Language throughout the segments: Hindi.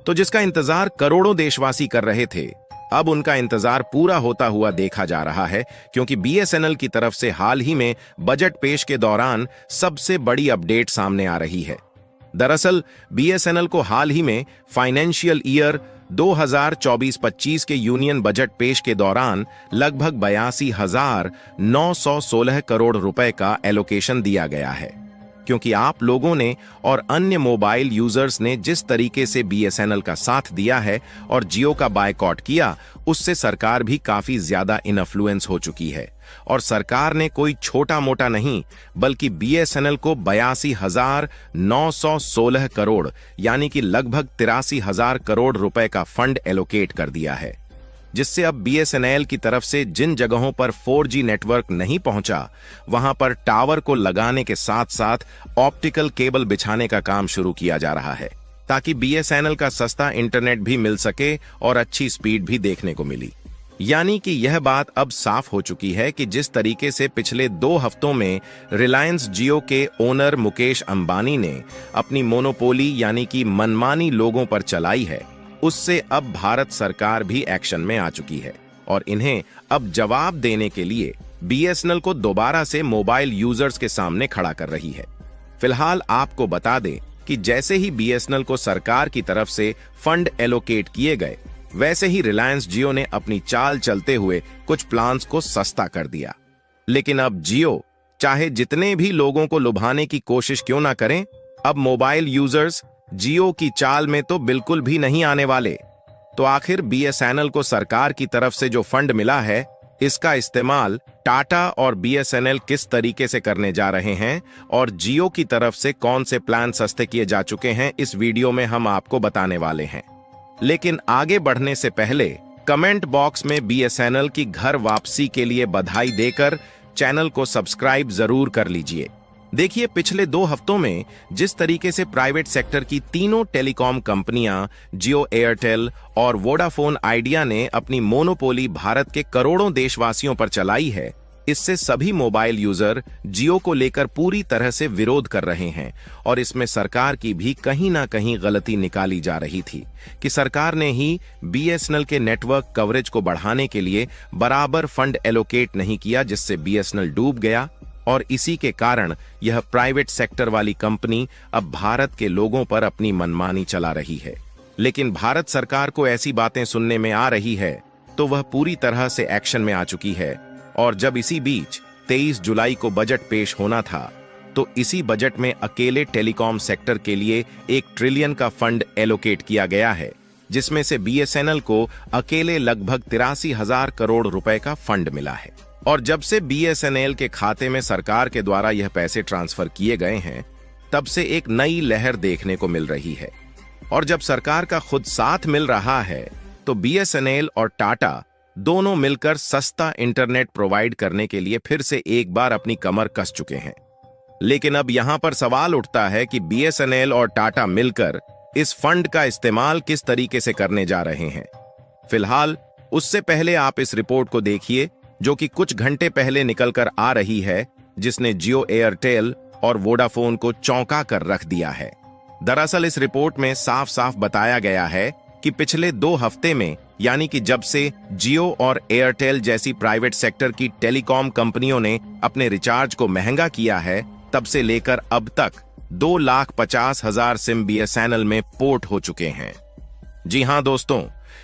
तो जिसका इंतजार करोड़ों देशवासी कर रहे थे, अब उनका इंतजार पूरा होता हुआ देखा जा रहा है, क्योंकि बीएसएनएल की तरफ से हाल ही में बजट पेश के दौरान सबसे बड़ी अपडेट सामने आ रही है। दरअसल बीएसएनएल को हाल ही में फाइनेंशियल ईयर 2024-25 के यूनियन बजट पेश के दौरान लगभग 82,916 करोड़ रुपए का एलोकेशन दिया गया है। क्योंकि आप लोगों ने और अन्य मोबाइल यूजर्स ने जिस तरीके से बीएसएनएल का साथ दिया है और जियो का बायकॉट किया, उससे सरकार भी काफी ज्यादा इन्फ्लुएंस हो चुकी है। और सरकार ने कोई छोटा मोटा नहीं, बल्कि बीएसएनएल को 82,916 करोड़ यानी कि लगभग 83,000 करोड़ रुपए का फंड एलोकेट कर दिया है, जिससे अब बीएसएनएल की तरफ से जिन जगहों पर 4G नेटवर्क नहीं पहुंचा, वहां पर टावर को लगाने के साथ साथ ऑप्टिकल केबल बिछाने का काम शुरू किया जा रहा है, ताकि बीएसएनएल का सस्ता इंटरनेट भी मिल सके और अच्छी स्पीड भी देखने को मिली। यानी कि यह बात अब साफ हो चुकी है कि जिस तरीके से पिछले 2 हफ्तों में रिलायंस जियो के ओनर मुकेश अंबानी ने अपनी मोनोपोली यानी कि मनमानी लोगों पर चलाई है, उससे अब भारत सरकार भी एक्शन में आ चुकी है और इन्हें अब जवाब देने के लिए बीएसएनएल को दोबारा से मोबाइल यूजर्स के सामने खड़ा कर रही है। फिलहाल आपको बता दें कि जैसे ही बीएसएनएल को सरकार की तरफ से फंड एलोकेट किए गए, वैसे ही रिलायंस जियो ने अपनी चाल चलते हुए कुछ प्लान्स को सस्ता कर दिया। लेकिन अब जियो चाहे जितने भी लोगों को लुभाने की कोशिश क्यों ना करें, अब मोबाइल यूजर्स जियो की चाल में तो बिल्कुल भी नहीं आने वाले। तो आखिर बीएसएनएल को सरकार की तरफ से जो फंड मिला है, इसका इस्तेमाल टाटा और बीएसएनएल किस तरीके से करने जा रहे हैं और जियो की तरफ से कौन से प्लान सस्ते किए जा चुके हैं, इस वीडियो में हम आपको बताने वाले हैं। लेकिन आगे बढ़ने से पहले कमेंट बॉक्स में बीएसएनएल की घर वापसी के लिए बधाई देकर चैनल को सब्सक्राइब जरूर कर लीजिए। देखिए, पिछले 2 हफ्तों में जिस तरीके से प्राइवेट सेक्टर की तीनों टेलीकॉम कंपनियां जियो, एयरटेल और वोडाफोन आइडिया ने अपनी मोनोपोली भारत के करोड़ों देशवासियों पर चलाई है, इससे सभी मोबाइल यूजर जियो को लेकर पूरी तरह से विरोध कर रहे हैं। और इसमें सरकार की भी कहीं ना कहीं गलती निकाली जा रही थी कि सरकार ने ही बीएसएनएल के नेटवर्क कवरेज को बढ़ाने के लिए बराबर फंड एलोकेट नहीं किया, जिससे बीएसएनएल डूब गया। और इसी के कारण यह प्राइवेट सेक्टर वाली कंपनी अब भारत के लोगों पर अपनी मनमानी चला रही है। लेकिन भारत सरकार को ऐसी बातें सुनने में आ रही है तो वह पूरी तरह से एक्शन में आ चुकी है। और जब इसी बीच 23 जुलाई को बजट पेश होना था, तो इसी बजट में अकेले टेलीकॉम सेक्टर के लिए 1 ट्रिलियन का फंड एलोकेट किया गया है, जिसमें से बीएसएनएल को अकेले लगभग 83,000 करोड़ रुपए का फंड मिला है। और जब से बीएसएनएल के खाते में सरकार के द्वारा यह पैसे ट्रांसफर किए गए हैं, तब से एक नई लहर देखने को मिल रही है। और जब सरकार का खुद साथ मिल रहा है, तो बीएसएनएल और टाटा दोनों मिलकर सस्ता इंटरनेट प्रोवाइड करने के लिए फिर से एक बार अपनी कमर कस चुके हैं। लेकिन अब यहां पर सवाल उठता है कि बीएसएनएल और टाटा मिलकर इस फंड का इस्तेमाल किस तरीके से करने जा रहे हैं। फिलहाल उससे पहले आप इस रिपोर्ट को देखिए, जो कि कुछ घंटे पहले निकल कर आ रही है, जिसने जियो, एयरटेल और वोडाफोन को चौंका कर रख दिया है। दरअसल इस रिपोर्ट में साफ साफ बताया गया है कि पिछले 2 हफ्ते में, यानी कि जब से जियो और एयरटेल जैसी प्राइवेट सेक्टर की टेलीकॉम कंपनियों ने अपने रिचार्ज को महंगा किया है, तब से लेकर अब तक 2,50,000 सिम बीएसएनएल में पोर्ट हो चुके हैं। जी हां दोस्तों,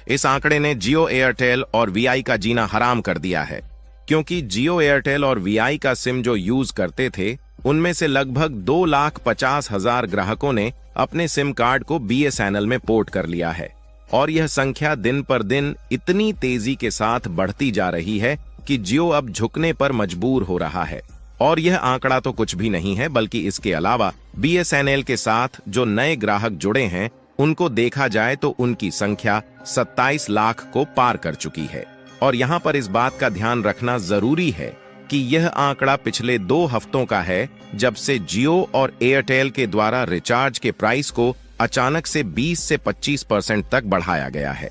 इस आंकड़े ने जियो, एयरटेल और वीआई का जीना हराम कर दिया है, क्योंकि जियो, एयरटेल और वीआई का सिम जो यूज करते थे, उनमें से लगभग 2,50,000 ग्राहकों ने अपने सिम कार्ड को बीएसएनएल में पोर्ट कर लिया है। और यह संख्या दिन पर दिन इतनी तेजी के साथ बढ़ती जा रही है कि जियो अब झुकने पर मजबूर हो रहा है। और यह आंकड़ा तो कुछ भी नहीं है, बल्कि इसके अलावा बीएसएनएल के साथ जो नए ग्राहक जुड़े हैं, उनको देखा जाए तो उनकी संख्या 27 लाख को पार कर चुकी है। और यहां पर इस बात का ध्यान रखना जरूरी है कि यह आंकड़ा पिछले 2 हफ्तों का है, जब से जियो और एयरटेल के द्वारा रिचार्ज के प्राइस को अचानक से 20 से 25% तक बढ़ाया गया है।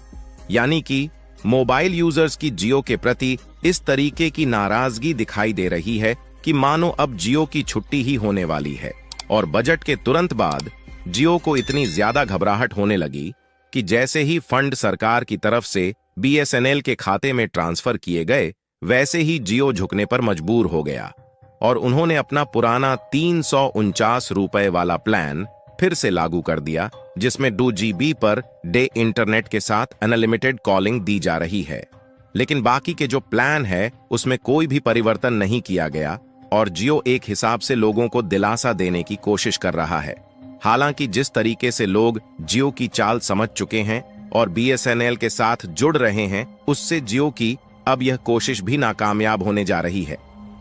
यानी कि मोबाइल यूजर्स की जियो के प्रति इस तरीके की नाराजगी दिखाई दे रही है कि मानो अब जियो की छुट्टी ही होने वाली है। और बजट के तुरंत बाद जियो को इतनी ज्यादा घबराहट होने लगी कि जैसे ही फंड सरकार की तरफ से बीएसएनएल के खाते में ट्रांसफर किए गए, वैसे ही जियो झुकने पर मजबूर हो गया और उन्होंने अपना पुराना 349 रुपए वाला प्लान फिर से लागू कर दिया, जिसमें 2 GB पर डे इंटरनेट के साथ अनलिमिटेड कॉलिंग दी जा रही है। लेकिन बाकी के जो प्लान है उसमें कोई भी परिवर्तन नहीं किया गया और जियो एक हिसाब से लोगों को दिलासा देने की कोशिश कर रहा है। हालांकि जिस तरीके से लोग जियो की चाल समझ चुके हैं और बीएसएनएल के साथ जुड़ रहे हैं, उससे जियो की अब यह कोशिश भी नाकामयाब होने जा रही है।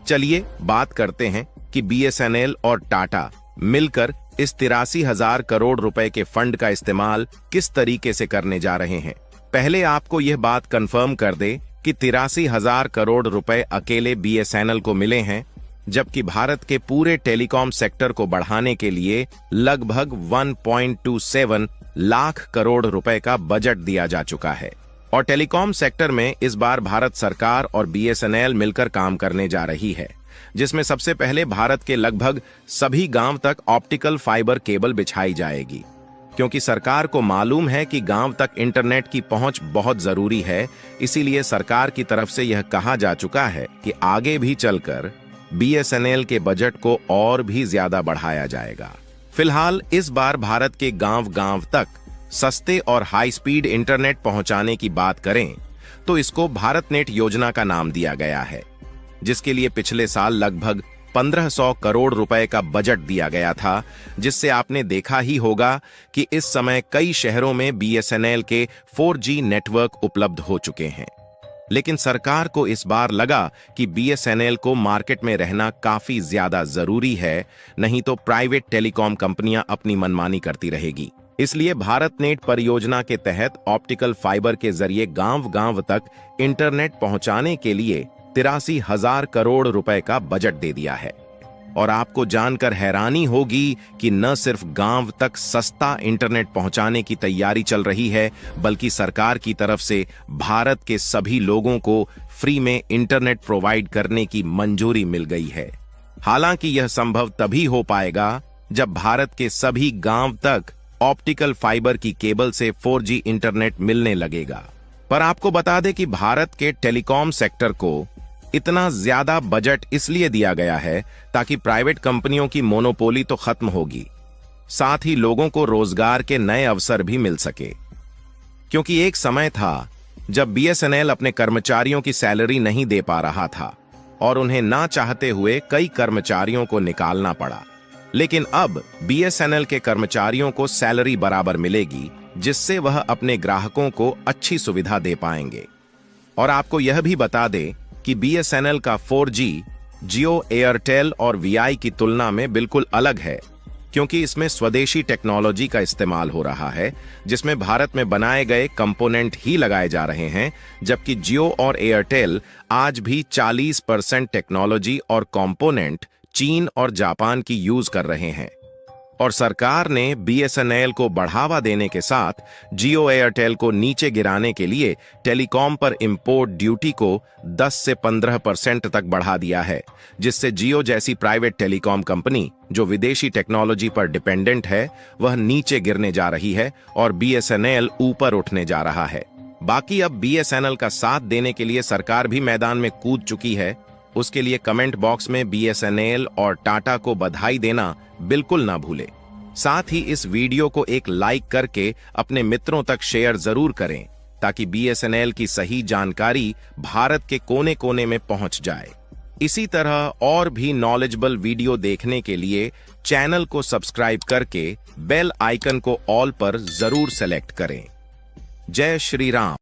चलिए बात करते हैं कि बीएसएनएल और टाटा मिलकर इस 83,000 करोड़ रुपए के फंड का इस्तेमाल किस तरीके से करने जा रहे हैं। पहले आपको यह बात कंफर्म कर दे कि 83,000 करोड़ रुपए अकेले बीएसएनएल को मिले हैं, जबकि भारत के पूरे टेलीकॉम सेक्टर को बढ़ाने के लिए लगभग 1.27 लाख करोड़ रुपए का बजट दिया जा चुका है। और टेलीकॉम सेक्टर में इस बार भारत सरकार और बीएसएनएल मिलकर काम करने जा रही है, जिसमें सबसे पहले भारत के लगभग सभी गांव तक ऑप्टिकल फाइबर केबल बिछाई जाएगी, क्योंकि सरकार को मालूम है कि गांव तक इंटरनेट की पहुंच बहुत जरूरी है। इसीलिए सरकार की तरफ से यह कहा जा चुका है कि आगे भी चलकर बीएसएनएल के बजट को और भी ज्यादा बढ़ाया जाएगा। फिलहाल इस बार भारत के गांव-गांव तक सस्ते और हाई स्पीड इंटरनेट पहुंचाने की बात करें तो इसको भारत नेट योजना का नाम दिया गया है, जिसके लिए पिछले साल लगभग 1500 करोड़ रुपए का बजट दिया गया था, जिससे आपने देखा ही होगा कि इस समय कई शहरों में बीएसएनएल के 4G नेटवर्क उपलब्ध हो चुके हैं। लेकिन सरकार को इस बार लगा कि बीएसएनएल को मार्केट में रहना काफी ज्यादा जरूरी है, नहीं तो प्राइवेट टेलीकॉम कंपनियां अपनी मनमानी करती रहेगी। इसलिए भारत नेट परियोजना के तहत ऑप्टिकल फाइबर के जरिए गांव-गांव तक इंटरनेट पहुंचाने के लिए 83,000 करोड़ रुपए का बजट दे दिया है। और आपको जानकर हैरानी होगी कि न सिर्फ गांव तक सस्ता इंटरनेट पहुंचाने की तैयारी चल रही है, बल्कि सरकार की तरफ से भारत के सभी लोगों को फ्री में इंटरनेट प्रोवाइड करने की मंजूरी मिल गई है। हालांकि यह संभव तभी हो पाएगा जब भारत के सभी गांव तक ऑप्टिकल फाइबर की केबल से 4G इंटरनेट मिलने लगेगा। पर आपको बता दें कि भारत के टेलीकॉम सेक्टर को इतना ज्यादा बजट इसलिए दिया गया है ताकि प्राइवेट कंपनियों की मोनोपोली तो खत्म होगी, साथ ही लोगों को रोजगार के नए अवसर भी मिल सके। क्योंकि एक समय था जब बीएसएनएल अपने कर्मचारियों की सैलरी नहीं दे पा रहा था और उन्हें ना चाहते हुए कई कर्मचारियों को निकालना पड़ा। लेकिन अब बीएसएनएल के कर्मचारियों को सैलरी बराबर मिलेगी, जिससे वह अपने ग्राहकों को अच्छी सुविधा दे पाएंगे। और आपको यह भी बता दें कि बीएसएनएल का 4G जियो, एयरटेल और वीआई की तुलना में बिल्कुल अलग है, क्योंकि इसमें स्वदेशी टेक्नोलॉजी का इस्तेमाल हो रहा है, जिसमें भारत में बनाए गए कंपोनेंट ही लगाए जा रहे हैं, जबकि जियो और एयरटेल आज भी 40% टेक्नोलॉजी और कंपोनेंट चीन और जापान की यूज कर रहे हैं। और सरकार ने बीएसएनएल को बढ़ावा देने के साथ जियो एयरटेल को नीचे गिराने के लिए टेलीकॉम पर इंपोर्ट ड्यूटी को 10 से 15% तक बढ़ा दिया है, जिससे जियो जैसी प्राइवेट टेलीकॉम कंपनी जो विदेशी टेक्नोलॉजी पर डिपेंडेंट है, वह नीचे गिरने जा रही है और बीएसएनएल ऊपर उठने जा रहा है। बाकी अब बीएसएनएल का साथ देने के लिए सरकार भी मैदान में कूद चुकी है। उसके लिए कमेंट बॉक्स में बीएसएनएल और टाटा को बधाई देना बिल्कुल ना भूले। साथ ही इस वीडियो को एक लाइक करके अपने मित्रों तक शेयर जरूर करें, ताकि बीएसएनएल की सही जानकारी भारत के कोने कोने में पहुंच जाए। इसी तरह और भी नॉलेजेबल वीडियो देखने के लिए चैनल को सब्सक्राइब करके बेल आइकन को ऑल पर जरूर सेलेक्ट करें। जय श्री राम।